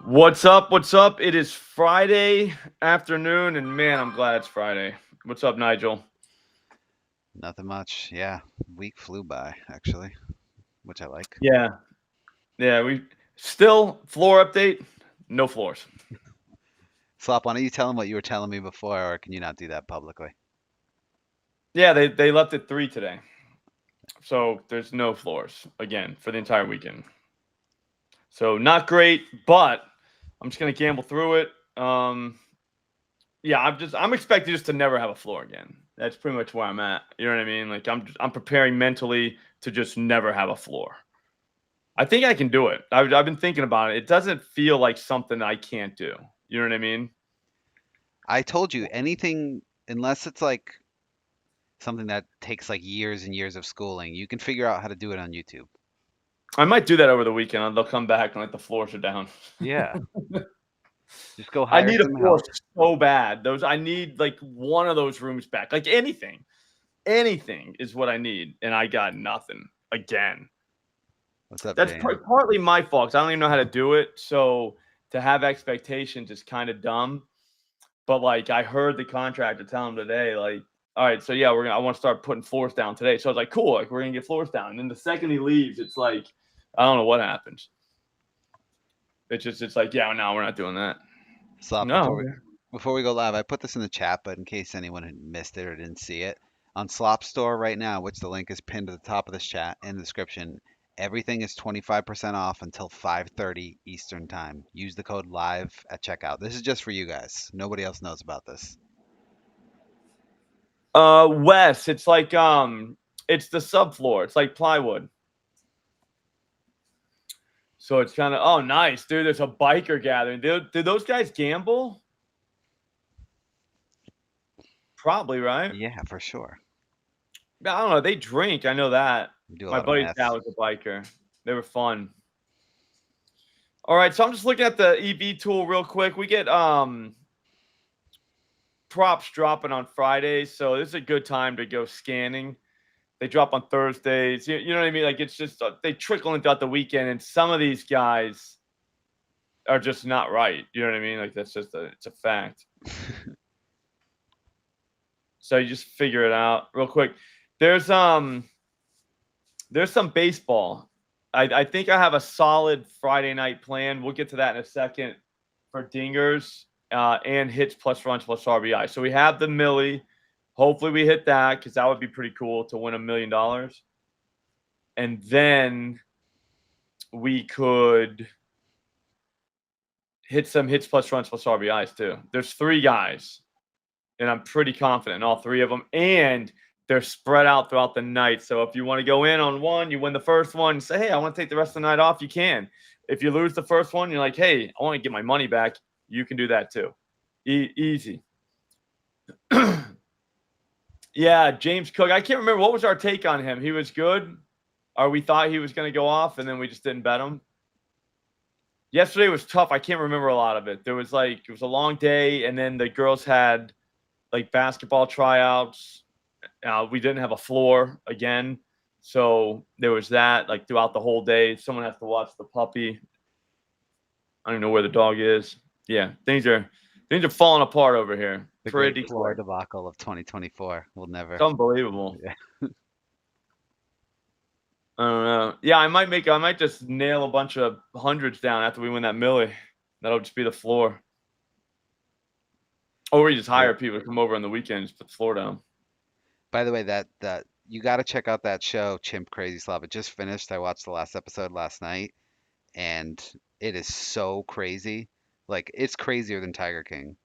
What's up? What's up? It is Friday afternoon, and man, I'm glad it's Friday. What's up, Nigel? Nothing much. Yeah, week flew by actually, which I like. Yeah, yeah. We still floor update. No floors. Slop, why don't you tell them what you were telling me before, or can you not do that publicly? Yeah, they left at 3 today, so there's no floors again for the entire weekend. So not great, but I'm just gonna gamble through it. Yeah, I'm expecting just to never have a floor again. That's pretty much where I'm at. You know what I mean? Like I'm preparing mentally to just never have a floor. I think I can do it. I've been thinking about it. It doesn't feel like something I can't do. You know what I mean? I told you anything, unless it's like something that takes like years and years of schooling, you can figure out how to do it on YouTube. I might do that over the weekend. They'll come back and like the floors are down. Yeah, just go I hire need a some floor help. so bad. Those I need like one of those rooms back. Like anything. Anything is what I need, and I got nothing again. What's up, That's James? partly my fault 'cause I don't even know how to do it. So to have expectations is kind of dumb. But like I heard the contractor tell him today, like, all right, so yeah, I want to start putting floors down today. So I was like, cool, like we're gonna get floors down. And then the second he leaves, it's like, I don't know what happens. It's like, yeah, no, we're not doing that. Slop, No. before we go live, I put this in the chat, but in case anyone had missed it or didn't see it, on Slop Store right now, which the link is pinned to the top of this chat in the description, everything is 25% off until 5:30 Eastern Time. Use the code live at checkout. This is just for you guys. Nobody else knows about this. Wes, it's the subfloor. It's like plywood. So it's kind of oh nice, dude. There's a biker gathering. Did those guys gamble? Probably, right? Yeah, for sure. I don't know. They drink. I know that. Do a My lot of buddy's math. dad was a biker. They were fun. All right, so I'm just looking at the EV tool real quick. We get props dropping on Fridays, so this is a good time to go scanning. They drop on Thursdays. You know what I mean? Like it's just they trickle in throughout the weekend, and some of these guys are just not right. You know what I mean? Like that's just it's a fact. So you just figure it out real quick. There's um there's some baseball. I think I have a solid Friday night plan. We'll get to that in a second for dingers and hits plus runs plus RBI. So we have the Millie. Hopefully we hit that because that would be pretty cool to win $1 million. And then we could hit some hits plus runs plus RBIs too. There's 3 guys, and I'm pretty confident in all 3 of them. And they're spread out throughout the night. So if you want to go in on one, you win the first one, you say, hey, I want to take the rest of the night off, you can. If you lose the first one, you're like, hey, I want to get my money back, you can do that too. Easy. Yeah, James Cook. I can't remember what was our take on him. He was good, or we thought he was going to go off, and then we just didn't bet him. Yesterday was tough. I can't remember a lot of it. There was like it was a long day, and then the girls had like basketball tryouts. We didn't have a floor again, so there was that. Like throughout the whole day, someone has to watch the puppy. I don't even know where the dog is. Yeah, things are falling apart over here. The great Pretty floor quick. debacle of 2024. We'll It's never. unbelievable. Yeah. I don't know. Yeah, I might just nail a bunch of hundreds down after we win that millie. That'll just be the floor. Or we just hire people to come over on the weekends, put the floor down. By the way, that you got to check out that show, Chimp Crazy Slop. It just finished. I watched the last episode last night, and it is so crazy. Like it's crazier than Tiger King.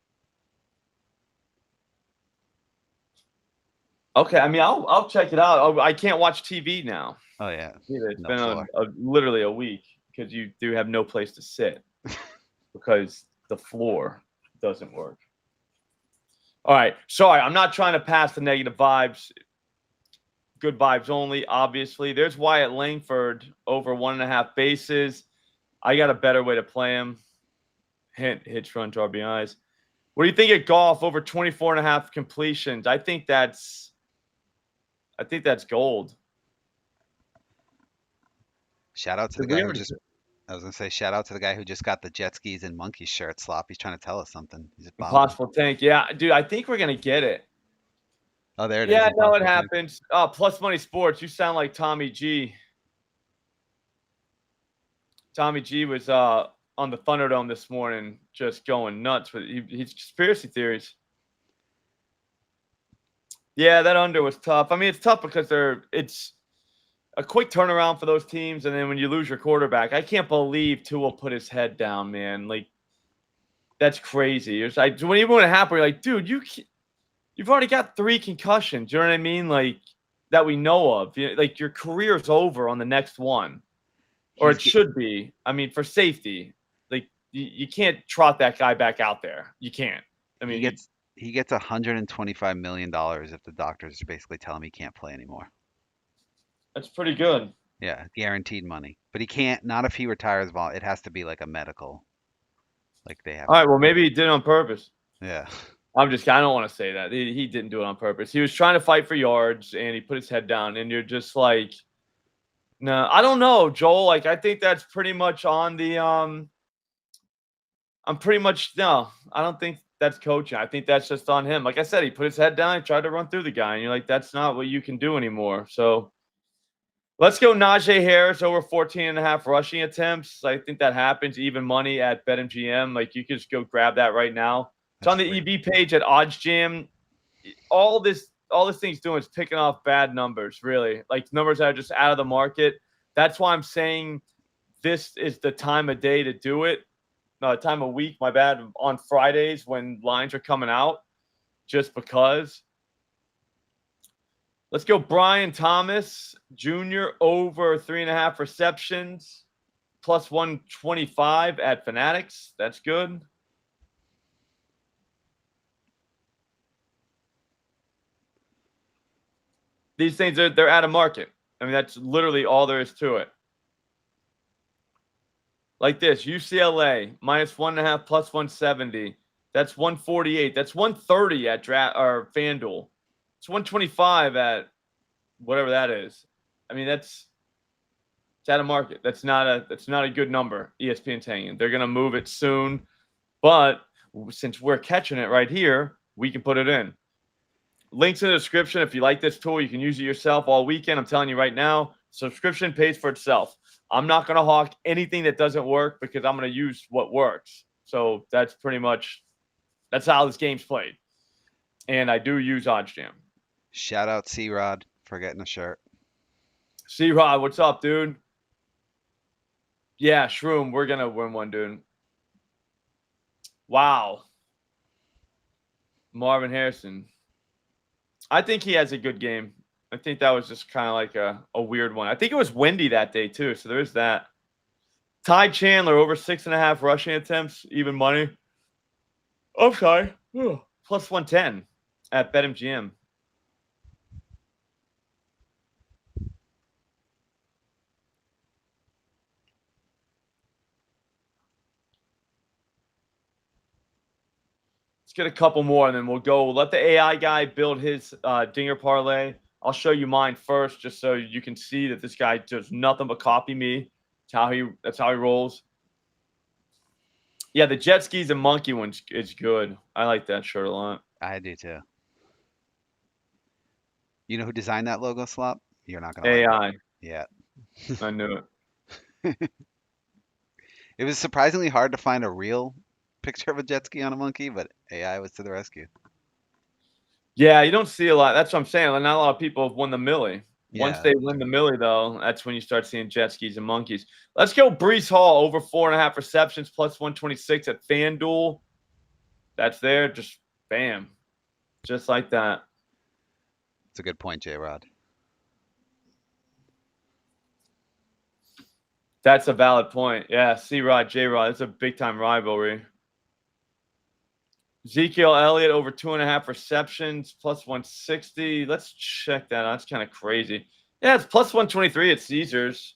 Okay, I mean, I'll check it out. I can't watch TV now. Oh yeah, Either. It's no been floor. literally a week because you do have no place to sit because the floor doesn't work. All right, sorry, I'm not trying to pass the negative vibes. Good vibes only, obviously. There's Wyatt Langford over 1.5 bases. I got a better way to play him. Hint, hits, runs, RBIs. What do you think of golf over 24.5 completions? I think that's gold. Shout out to the Did we guy who ever just I was gonna say shout out to the guy who just got the jet skis and monkey shirt. Slop. He's trying to tell us something. He's just bombing. Impossible tank. Yeah, dude, I think we're gonna get it. Oh, there it is. Yeah, no, it Impossible Tank. happens. Plus Money Sports. You sound like Tommy G. Tommy G was on the Thunderdome this morning, just going nuts with his conspiracy theories. Yeah, that under was tough. I mean, it's tough because it's a quick turnaround for those teams, and then when you lose your quarterback, I can't believe Tua put his head down, man. Like, that's crazy. It's like when it happened, you're like, dude, you've already got 3 concussions. You know what I mean? Like, that we know of. Like, your career's over on the next one. Or it should be. I mean, for safety, like you can't trot that guy back out there. You can't. I mean, he gets $125 million if the doctors basically tell him he can't play anymore. that's pretty good. Yeah, guaranteed money. But he can't. Not if he retires. It has to be like a medical. Like they have. All right. Well, maybe he did it on purpose. Yeah. I don't want to say that. He didn't do it on purpose. He was trying to fight for yards, and he put his head down. And you're just like, no, I don't know, Joel. Like, I think that's pretty much on the I'm pretty much no. I don't think that's coaching. I think that's just on him. Like I said, he put his head down, he tried to run through the guy, and you're like, that's not what you can do anymore. So let's go Najee Harris over 14.5 rushing attempts. I think that happens. Even money at BetMGM. Like, you can just go grab that right now. It's on the EB page at OddsJam. All this thing's doing is picking off bad numbers, really. Like, numbers that are just out of the market. That's why I'm saying this is the time of day to do it. Time of week, my bad, on Fridays when lines are coming out, just because. Let's go Brian Thomas Jr. over 3.5 receptions, plus 125 at Fanatics. That's good. These things they're out of market. I mean, that's literally all there is to it. Like this, UCLA minus 1.5 plus 170. That's 148. That's 130 at FanDuel. It's 125 at whatever that is. I mean, it's out of market. That's not a good number. ESPN's hanging. They're gonna move it soon, but since we're catching it right here, we can put it in. Links in the description. If you like this tool, you can use it yourself all weekend. I'm telling you right now, subscription pays for itself. I'm not going to hawk anything that doesn't work because I'm going to use what works. So that's pretty much how this game's played. And I do use OddsJam. Shout out C-Rod for getting a shirt. C-Rod, what's up, dude? Yeah, Shroom, we're going to win one, dude. Wow. Marvin Harrison. I think he has a good game. I think that was just kind of like a weird one. I think it was windy that day, too, so there's that. Ty Chandler over 6.5 rushing attempts, even money. Okay. Plus 110 at BetMGM. Let's get a couple more, and then we'll go. We'll let the AI guy build his dinger parlay. I'll show you mine first, just so you can see that this guy does nothing but copy me. That's how he rolls. Yeah, the jet skis and monkey one is good. I like that shirt a lot. I do too. You know who designed that logo, Slop? You're not gonna AI. like it. Yeah. I knew it. It was surprisingly hard to find a real picture of a jet ski on a monkey, but AI was to the rescue. Yeah, you don't see a lot. That's what I'm saying. Not a lot of people have won the Millie. Once Yeah. they win the Millie, though, that's when you start seeing jet skis and monkeys. Let's go Brees Hall over 4.5 receptions, plus 126 at FanDuel. That's there. Just bam. Just like that. It's a good point, J-Rod. That's a valid point. Yeah, C-Rod, J-Rod. It's a big-time rivalry. Ezekiel Elliott over 2.5 receptions, plus 160. Let's check that out. That's kind of crazy. Yeah, it's plus 123 at Caesars.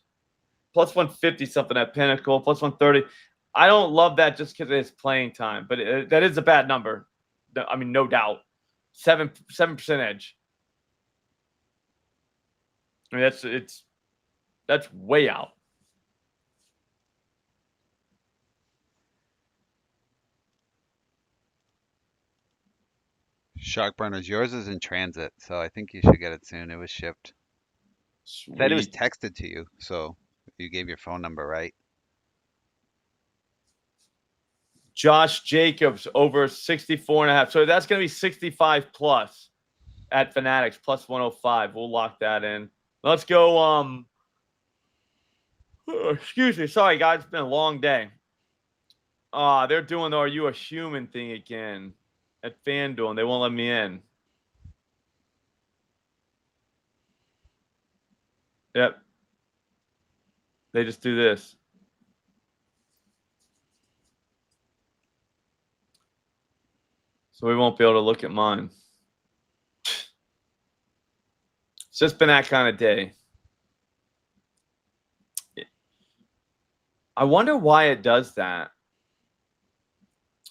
Plus 150 something at Pinnacle. Plus 130. I don't love that just because it's playing time, but that is a bad number. I mean, no doubt. 7% edge. I mean, that's way out. Shark Burners, yours is in transit, so I think you should get it soon. It was shipped. Said it was Sweet. texted to you, so you gave your phone number, right? Josh Jacobs over 64.5. So that's going to be 65 plus at Fanatics plus 105. We'll lock that in. Let's go. Excuse me. Sorry, guys. It's been a long day. They're doing the Are You a Human thing again at FanDuel, and they won't let me in. Yep. They just do this. So we won't be able to look at mine. It's just been that kind of day. I wonder why it does that.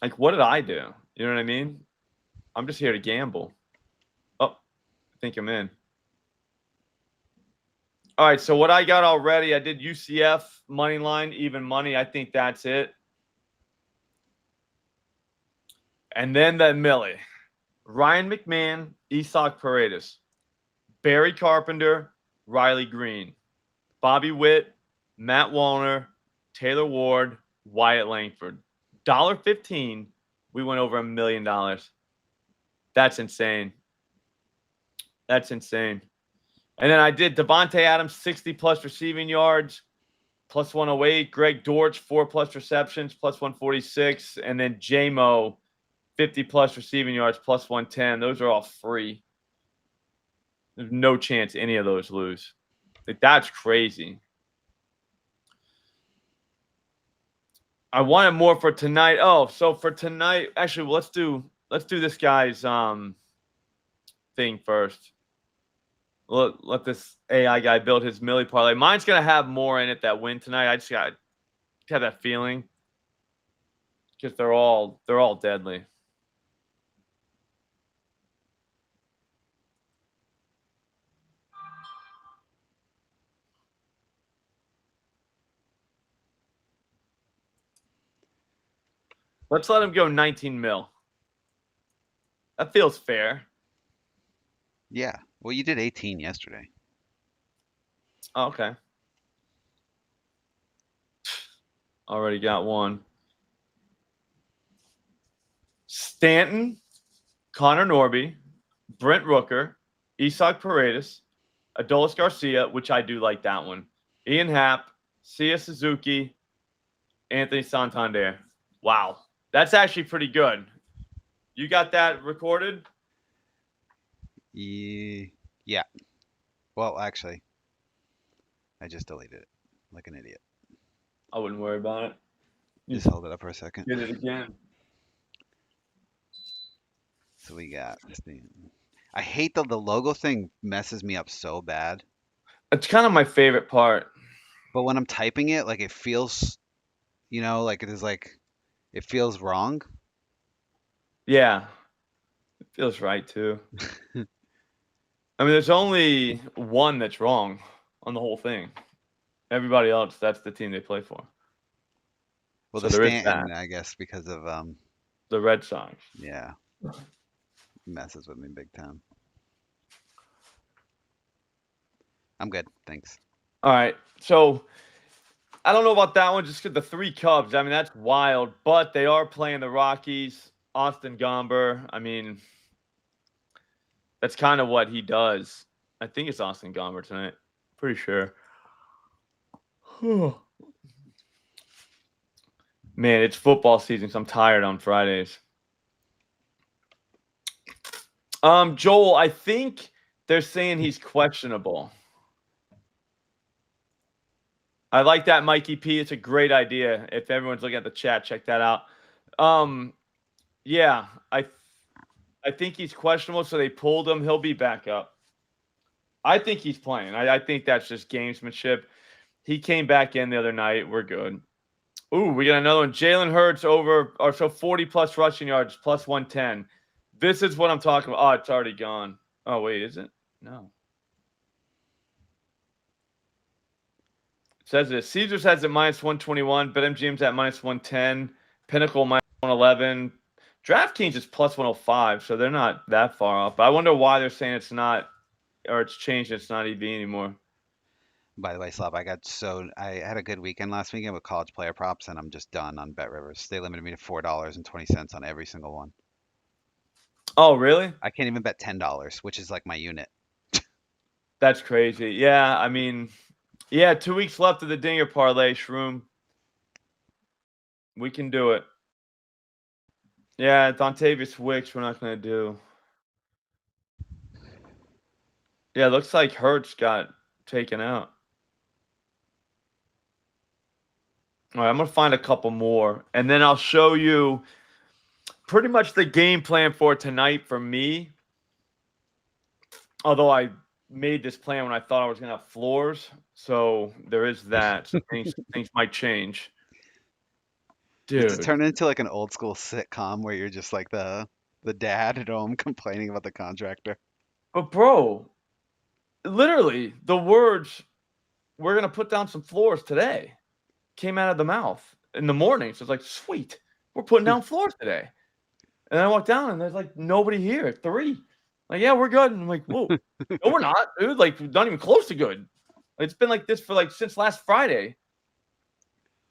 Like, what did I do? You know what I mean? I'm just here to gamble. Oh, I think I'm in. All right, so what I got already, I did UCF, money line, even money. I think that's it. And then the Millie. Ryan McMahon, Isak Paredes. Barry Carpenter, Riley Green. Bobby Witt, Matt Wallner, Taylor Ward, Wyatt Langford. $1.15, we went over $1 million. That's insane. That's insane. And then I did Devontae Adams, 60-plus receiving yards, plus 108. Greg Dortch, 4-plus receptions, plus 146. And then J-Mo, 50-plus receiving yards, plus 110. Those are all free. There's no chance any of those lose. Like, that's crazy. I wanted more for tonight. Oh, so for tonight, actually, let's do this guy's thing first. Let this AI guy build his Millie parlay. Mine's gonna have more in it that win tonight. I just got have that feeling because they're all deadly. Let's let him go 19 mil. That feels fair. Yeah. Well, you did 18 yesterday. Oh, okay. Already got one. Stanton, Connor Norby, Brent Rooker, Isak Paredes, Adolis Garcia, which I do like that one. Ian Happ, Sia Suzuki, Anthony Santander. Wow. That's actually pretty good. You got that recorded? Yeah. Well, actually, I just deleted it like an idiot. I wouldn't worry about it. Just hold it up for a second. Get it again. So we got I hate the logo thing messes me up so bad. It's kind of my favorite part. But when I'm typing it, like it feels, like it feels wrong. Yeah. It feels right, too. I mean, there's only one that's wrong on the whole thing. Everybody else, that's the team they play for. Well, So the there is Stanton, that. I guess, because of The Red Sox. yeah, messes with me big time. I'm good, thanks. All right. So I don't know about that one just because the 3 Cubs. I mean, that's wild. But they are playing the Rockies. Austin Gomber. I mean, that's kind of what he does. I think it's Austin Gomber tonight. Pretty sure. Man, it's football season, so I'm tired on Fridays. Joel, I think they're saying he's questionable. I like that, Mikey P. It's a great idea. If everyone's looking at the chat, check that out. Yeah, I think he's questionable, so they pulled him. He'll be back up. I think he's playing. I think that's just gamesmanship. He came back in the other night. We're good. Ooh, we got another one. Jalen Hurts over, or so 40-plus rushing yards, plus 110. This is what I'm talking about. Oh, it's already gone. Oh, wait, is it? No. It says it. Caesars has it minus 121. BetMGM's at minus 110. Pinnacle minus 111. DraftKings is plus 105, so they're not that far off. But I wonder why they're saying it's not, or it's changed. It's not EV anymore. By the way, Slop, I had a good weekend last weekend with college player props, and I'm just done on Bet Rivers. They limited me to $4.20 on every single one. Oh, really? I can't even bet $10, which is like my unit. That's crazy. Yeah, I mean, yeah, 2 weeks left of the Dinger parlay, Shroom. We can do it. Yeah, Dontavius Wicks, we're not going to do. Yeah, it looks like Hurts got taken out. All right, I'm going to find a couple more, and then I'll show you pretty much the game plan for tonight for me. Although I made this plan when I thought I was going to have floors, so there is that. So things might change. Dude. It's turned into like an old school sitcom where you're just like the dad at home complaining about the contractor. But bro, literally the words, "We're going to put down some floors today," came out of the mouth in the morning. So it's like, sweet, we're putting down floors today. And I walk down and there's like nobody here at 3. Like, yeah, we're good. And I'm like, whoa, no, we're not, dude. Like, not even close to good. It's been like this for like since last Friday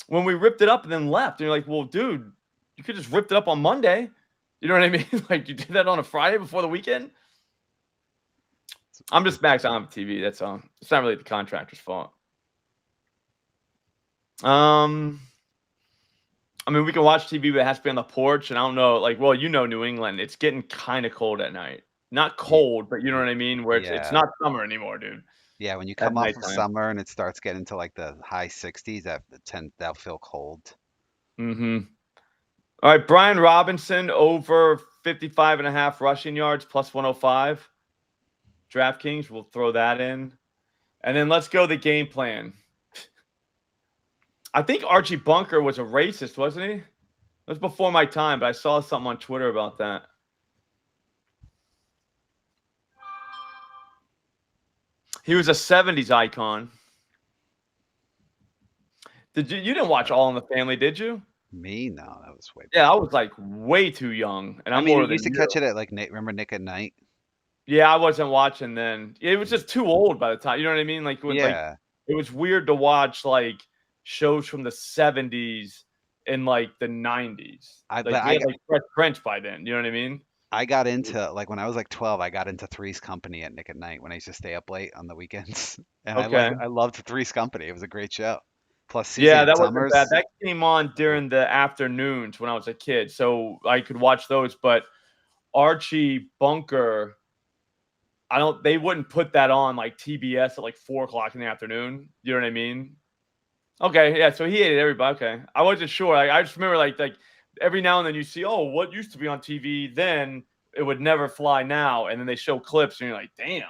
when we ripped it up and then left. And you're like, well, dude, you could just ripped it up on Monday. You know what I mean? Like, you did that on a Friday before the weekend. I'm just maxed out on TV. That's all. It's not really the contractor's fault. I mean, we can watch TV, but it has to be on the porch. And I don't know, like, well, you know, New England, it's getting kind of cold at night. Not cold, but you know what I mean? Where it's not summer anymore, dude. Yeah, when you come off of summer and it starts getting to like the high 60s, that'll feel cold. Mm-hmm. All right, Brian Robinson over 55.5 rushing yards plus 105. DraftKings, we'll throw that in. And then let's go the game plan. I think Archie Bunker was a racist, wasn't he? It was before my time, but I saw something on Twitter about that. He was a 70s icon. You didn't watch All in the Family, did you? Me? No, that was way. Yeah, I was like way too young. And I mean, we used to catch it at like remember Nick at Night? Yeah, I wasn't watching then. It was just too old by the time. You know what I mean? Like when like it was weird to watch like shows from the 70s and like the 90s. Like we had like Fresh Prince by then. You know what I mean? I got into like when I was like 12, I got into Three's Company at Nick at Night when I used to stay up late on the weekends. And I loved Three's Company. It was a great show. Plus that wasn't bad. That came on during the afternoons when I was a kid. So I could watch those. But Archie Bunker, they wouldn't put that on like TBS at like 4:00 in the afternoon. You know what I mean? Okay, yeah. So he hated everybody. Okay, I wasn't sure. I just remember like every now and then you see, oh, what used to be on TV then it would never fly now, and then they show clips and you're like, damn,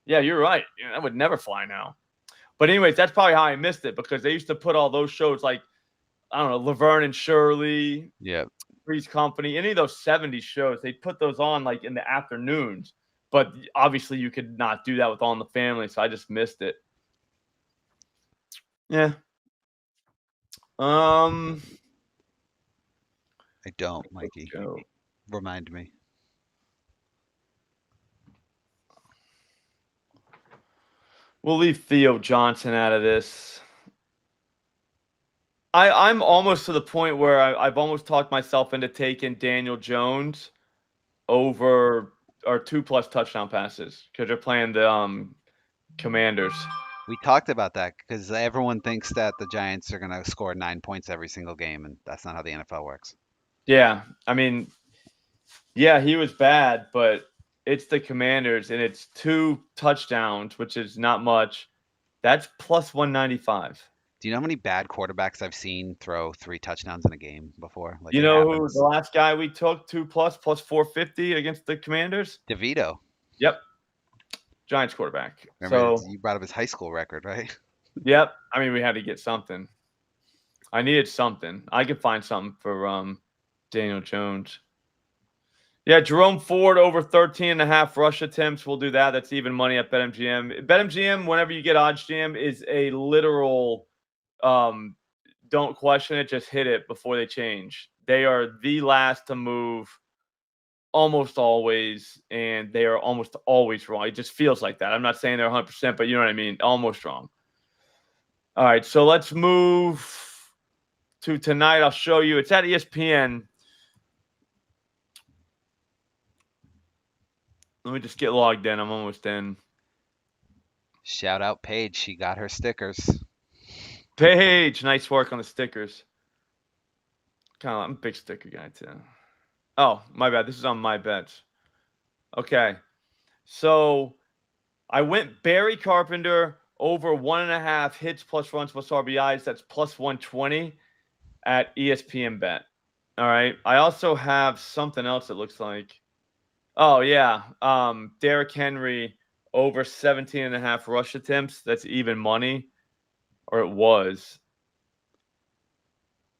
yeah, you're right. Yeah, that would never fly now. But anyways, that's probably how I missed it because they used to put all those shows like I don't know, Laverne and Shirley, Three's Company, any of those 70s shows. They put those on like in the afternoons. But obviously, you could not do that with All in the Family, so I just missed it. Yeah. I don't, Mikey. Remind me. We'll leave Theo Johnson out of this. I'm almost to the point where I've almost talked myself into taking Daniel Jones over or 2+ touchdown passes because they're playing the Commanders. We talked about that because everyone thinks that the Giants are going to score 9 points every single game, and that's not how the NFL works. Yeah, I mean, yeah, he was bad, but it's the Commanders, and it's 2 touchdowns, which is not much. That's plus 195. Do you know how many bad quarterbacks I've seen throw 3 touchdowns in a game before? Like, you know who the last guy we took 2+ plus 450 against the Commanders? DeVito. Yep. Giants quarterback. Remember, you brought up his high school record, right? Yep. I mean, we had to get something. I needed something. I could find something for Daniel Jones. Yeah, Jerome Ford over 13.5 rush attempts. We'll do that. That's even money at BetMGM. BetMGM, whenever you get OddsJam, is a literal don't question it, just hit it before they change. They are the last to move almost always, and they are almost always wrong. It just feels like that. I'm not saying they're 100%, but you know what I mean? Almost wrong. All right, so let's move to tonight. I'll show you. It's at ESPN. Let me just get logged in. I'm almost in. Shout out Paige. She got her stickers. Paige, nice work on the stickers. I'm a big sticker guy too. Oh, my bad. This is on my bets. Okay. So I went Barry Carpenter over 1.5 hits plus runs plus RBIs. That's plus 120 at ESPN Bet. All right. I also have something else that looks like. Oh, yeah. Derrick Henry over 17.5 rush attempts. That's even money. Or it was.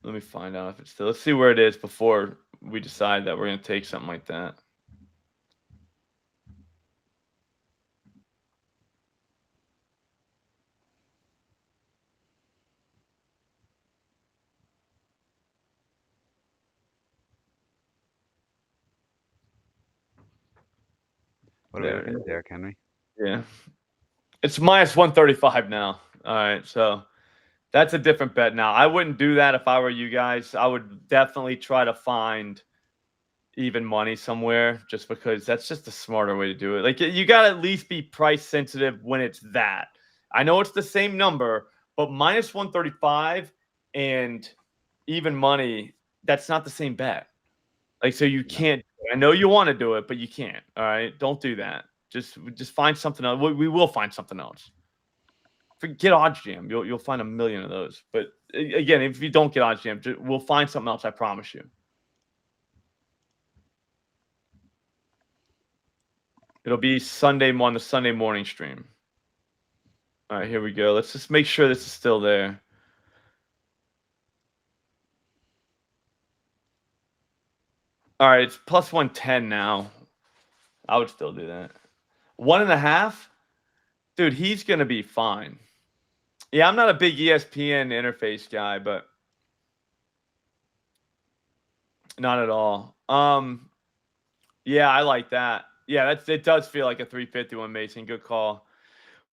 Let me find out if it's still. Let's see where it is before we decide that we're going to take something like that. What do we look at, Derrick Henry? Yeah. It's minus 135 now. All right. So that's a different bet now. I wouldn't do that if I were you guys. I would definitely try to find even money somewhere just because that's just a smarter way to do it. Like, you got to at least be price sensitive when it's that. I know it's the same number, but minus 135 and even money, that's not the same bet. Like, so you can't. I know you want to do it, but you can't. All right, don't do that. Just find something else. We will find something else. Forget OddsJam. You'll find a million of those. But again, if you don't get OddsJam, we'll find something else. I promise you. It'll be Sunday on the Sunday morning stream. All right, here we go. Let's just make sure this is still there. All right, it's plus 110 now. I would still do that. 1.5? Dude, he's going to be fine. Yeah, I'm not a big ESPN interface guy, but not at all. Yeah, I like that. Yeah, it does feel like a 351, Mason. Good call.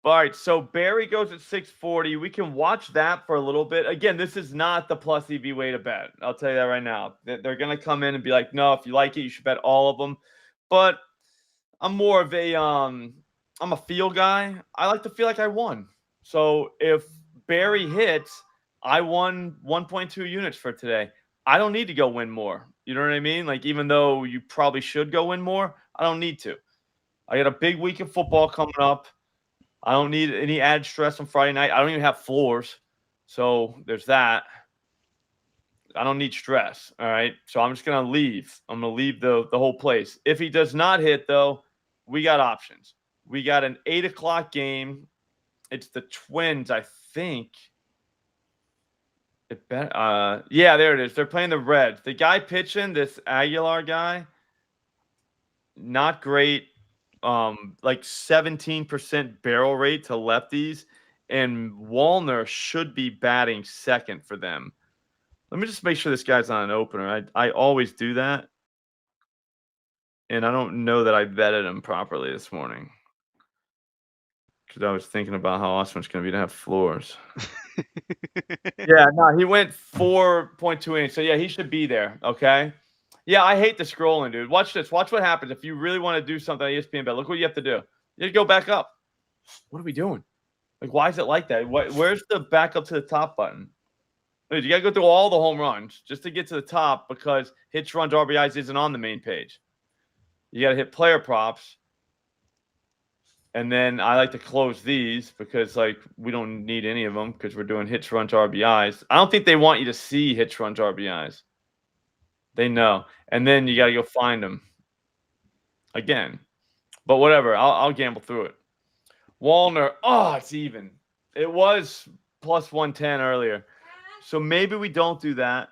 All right, so Barry goes at 640. We can watch that for a little bit. Again, this is not the plus EV way to bet. I'll tell you that right now. They're going to come in and be like, no, if you like it, you should bet all of them. But I'm more of a I'm a feel guy. I like to feel like I won. So if Barry hits, I won 1.2 units for today. I don't need to go win more. You know what I mean? Like, even though you probably should go win more, I don't need to. I got a big week of football coming up. I don't need any added stress on Friday night. I don't even have floors. So there's that. I don't need stress. All right. So I'm just going to leave. I'm going to leave the whole place. If he does not hit, though, we got options. We got an 8 o'clock game. It's the Twins, I think. Yeah, there it is. They're playing the Reds. The guy pitching, this Aguilar guy, not great. Like 17% barrel rate to lefties, and Wallner should be batting second for them. Let me just make sure this guy's not an opener. I always do that, and I don't know that I vetted him properly this morning because I was thinking about how awesome it's going to be to have floors. Yeah, no, he went 4.2 innings, so yeah, he should be there. Okay. Yeah, I hate the scrolling, dude. Watch this. Watch what happens if you really want to do something on ESPN Bet. Look what you have to do. You have to go back up. What are we doing? Like, why is it like that? Where's the back up to the top button? Dude, you got to go through all the home runs just to get to the top because hits, runs, RBIs isn't on the main page. You got to hit player props. And then I like to close these because, like, we don't need any of them because we're doing hits, runs, RBIs. I don't think they want you to see hits, runs, RBIs. They know. And then you got to go find them again. But whatever. I'll gamble through it. Wallner. Oh, it's even. It was plus 110 earlier. So maybe we don't do that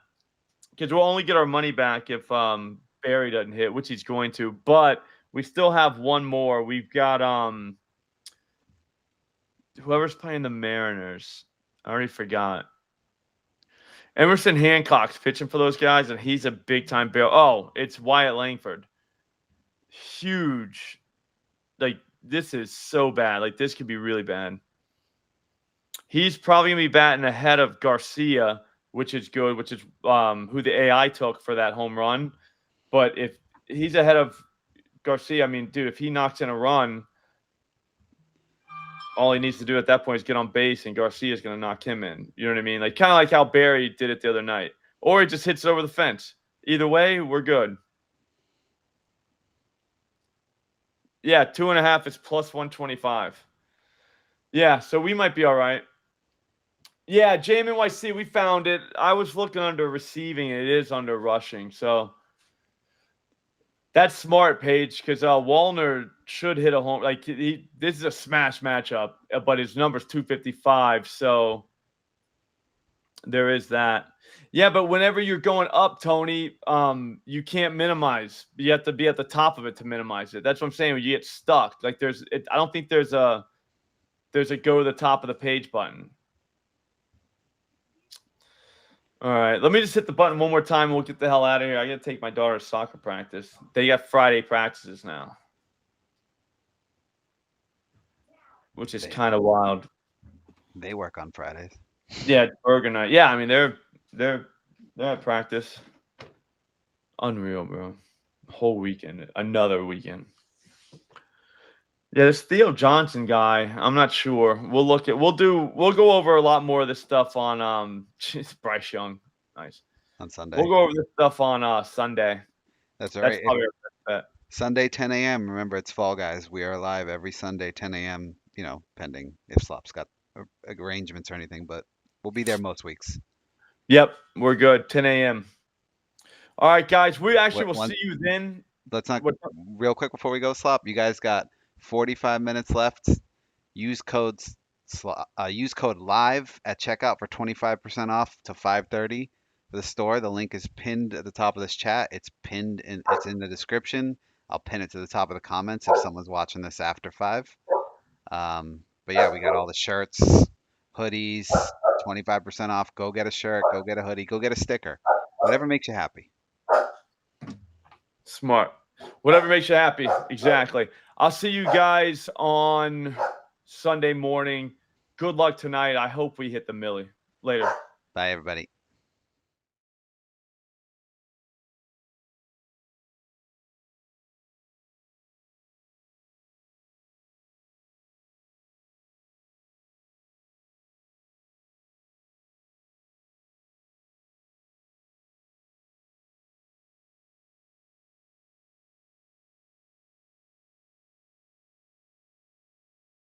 because we'll only get our money back if Barry doesn't hit, which he's going to. But we still have one more. We've got whoever's playing the Mariners. I already forgot. Emerson Hancock's pitching for those guys, and he's a big-time bail. Oh, it's Wyatt Langford. Huge. Like, this is so bad. Like, this could be really bad. He's probably going to be batting ahead of Garcia, which is good, which is who the AI took for that home run. But if he's ahead of Garcia, I mean, dude, if he knocks in a run, all he needs to do at that point is get on base, and Garcia is going to knock him in. You know what I mean? Like, kind of like how Barry did it the other night. Or he just hits it over the fence. Either way, we're good. Yeah, 2.5 is plus 125. Yeah, so we might be all right. Yeah, JMNYC, we found it. I was looking under receiving. It is under rushing. So that's smart, Paige, because Wallner should hit a home. Like, this is a smash matchup, but his number's 255. So there is that. Yeah, but whenever you're going up, Tony, you can't minimize. You have to be at the top of it to minimize it. That's what I'm saying. When you get stuck, like I don't think there's a go to the top of the page button. All right, let me just hit the button one more time. We'll get the hell out of here. I got to take my daughter's soccer practice. They got Friday practices now, which is kind of wild. They work on Fridays. Yeah, burger night. Yeah, I mean they're at practice. Unreal, bro. Whole weekend, another weekend. Yeah, this Theo Johnson guy, I'm not sure. We'll go over a lot more of this stuff on Bryce Young. Nice. On Sunday. We'll go over this stuff on Sunday. That's all right. That's probably our best bet. Sunday 10 a.m. Remember, it's Fall Guys. We are live every Sunday 10 a.m. You know, pending if Slop's got arrangements or anything, but we'll be there most weeks. Yep, we're good. 10 a.m. All right, guys. We actually will see you then. Let's not real quick before we go, Slop. You guys got 45 minutes left. Use code live at checkout for 25% off to 5:30 for the store. The link is pinned at the top of this chat. It's pinned and it's in the description. I'll pin it to the top of the comments if someone's watching this after 5. But yeah, we got all the shirts, hoodies, 25% off. Go get a shirt, go get a hoodie, go get a sticker. Whatever makes you happy. Smart. Whatever makes you happy. Exactly. I'll see you guys on Sunday morning. Good luck tonight. I hope we hit the millie. Later. Bye, everybody.